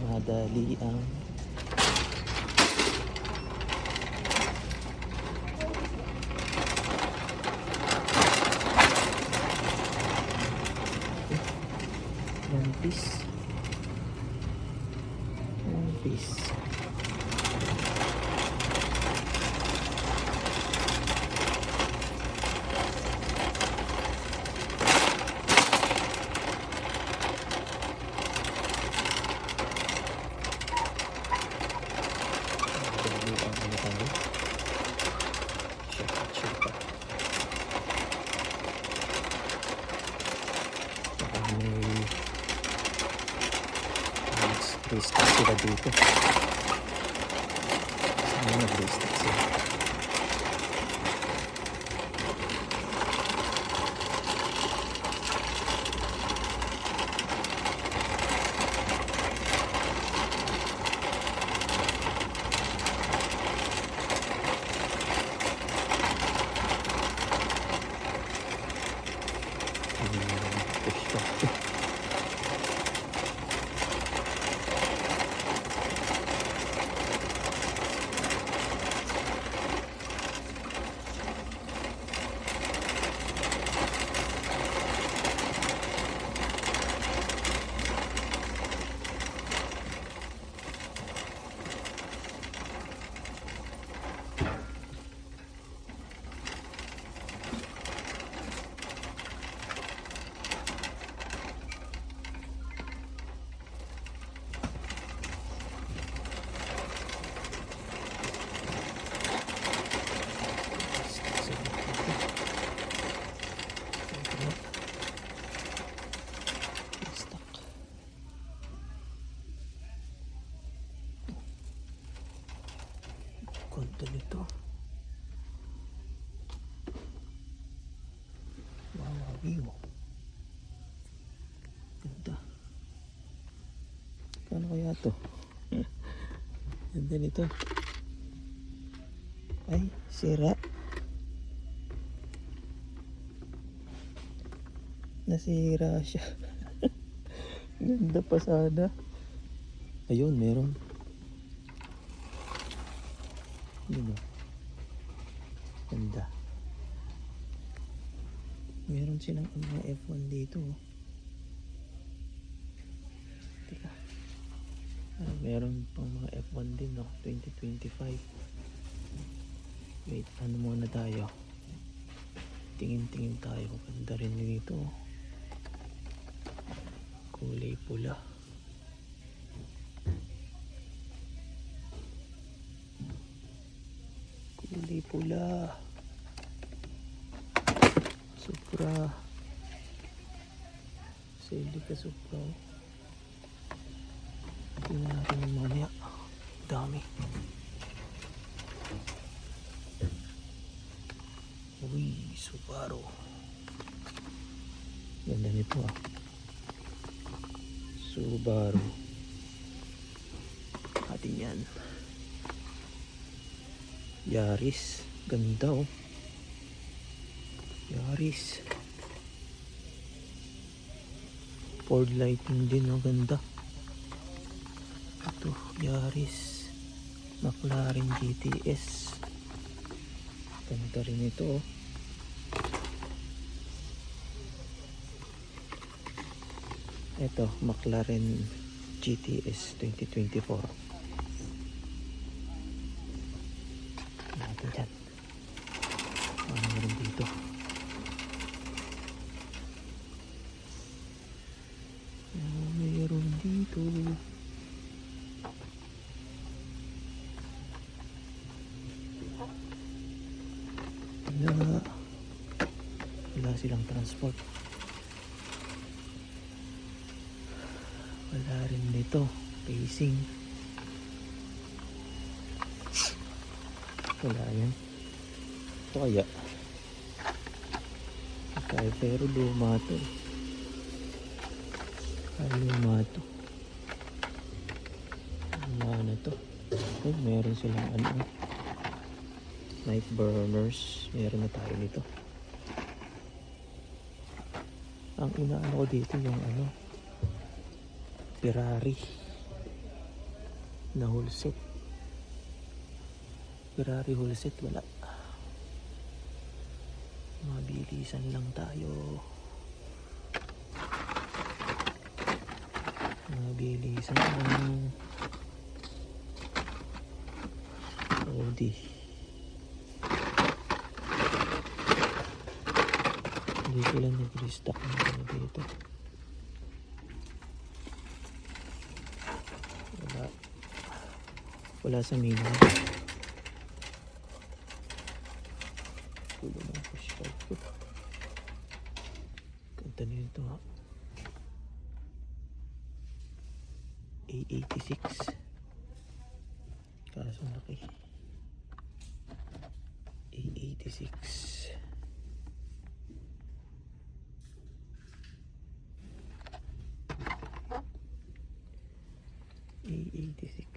Madali ang one piece. One piece. Restock sila dito. Sana nag-restock sila. Ganda nito. Wow, view. Ganda. Kano kaya to? Ganda nito. Ay, sira. Nasira siya. Ganda pa sana. Ayun, meron. Yun o. Ganda. Meron silang mga F1 dito. Teka. Meron pang mga F1 din, no? 2025. Wait, ano muna tayo? Tingin-tingin tayo. Ganda rin dito. Kulay pula. Kulay pula. Supra. Celica Supra. Tingnan natin yung mamaya. Dami. Uy, Subaru. Ganda nito ah. Subaru. Atin yan. Yaris. Ganda oh. Yaris. Ford lighting din oh. Ganda. Ito. Yaris. McLaren GTS. Ganda rin ito oh. Ito, McLaren GTS 2024. Natin dyan. Ano meron dito? Ano meron dito? Wala silang transport. Wala rin dito. Racing. Wala yan. Ito kaya. Kaya pero luma to. Kaya luma to. Luma na to. Ay, meron silang ano. Night burners. Meron na tayo nito. Ang inaano ko dito yung ano, Ferrari na whole set. Ferrari whole set wala. Mabilisan lang tayo. Mabilisan lang. Audi. Hindi sila nag-restock na ano dito. Wala sa menu. Tulo ng push card ko. Kanta nito ha. A86. Kaso laki. A86. A86.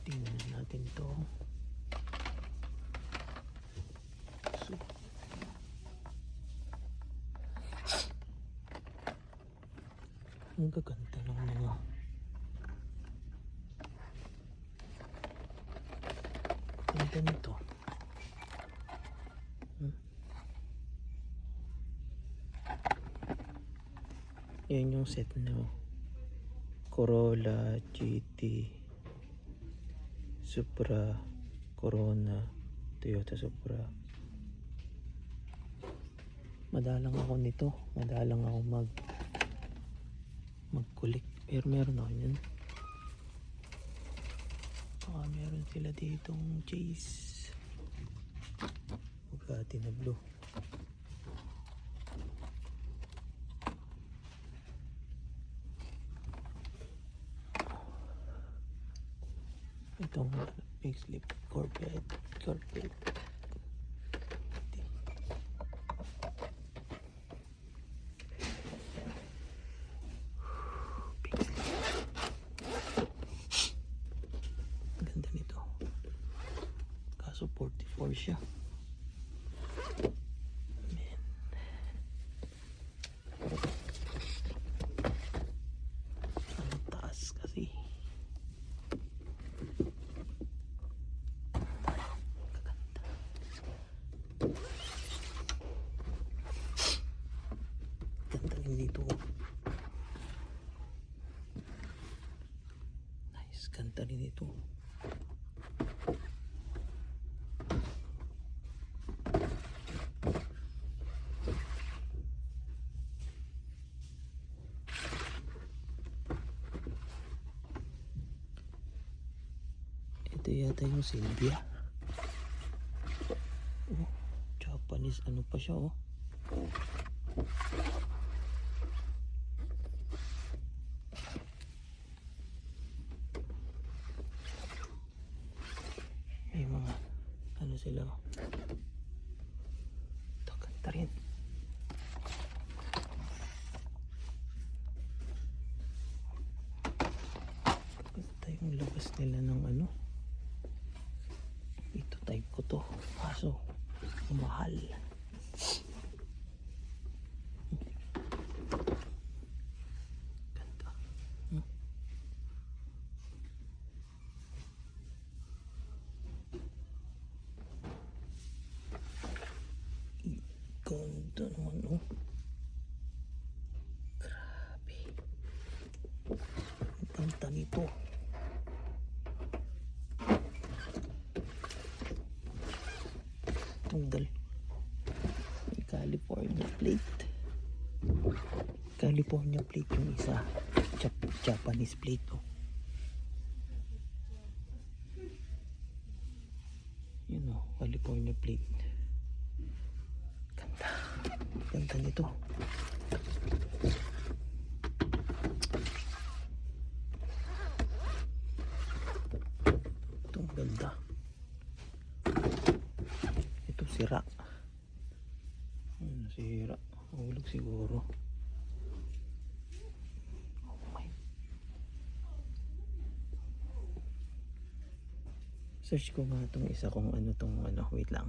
Tingnan natin to. So, ang gaganda ng mga ganda nito. Yan yung set na Corolla, GT, Supra, Corona, Toyota Supra. Madalang ako nito. Madalang ako mag-collect. Pero meron ako yan. Baka meron sila ditong Chase. Bugatti na blue. Itong facelift Corvette. Ganda nito. Kaso 44 siya. Ang taas kasi. Ganda rin dito. Nice, ganda rin dito. Ito yata yung Silvia. Oh, Japanese ano pa siya oh. May mga ano sila oh. Ito ganda rin. Ganda yung labas nila ng ano. Ito type ko to. Kaso mahal. Ganda. Ganda naman oh. Grabe. Ang ganda nito. Tunggal. California plate. California plate yung isa. Japanese plate oh. Yun oh, California plate. Ganda. Ganda nito. Itong ganda. Ito sira. Sira. Hulog siguro. Oh my. Search ko nga itong isa kung ano tong ano. Wait lang.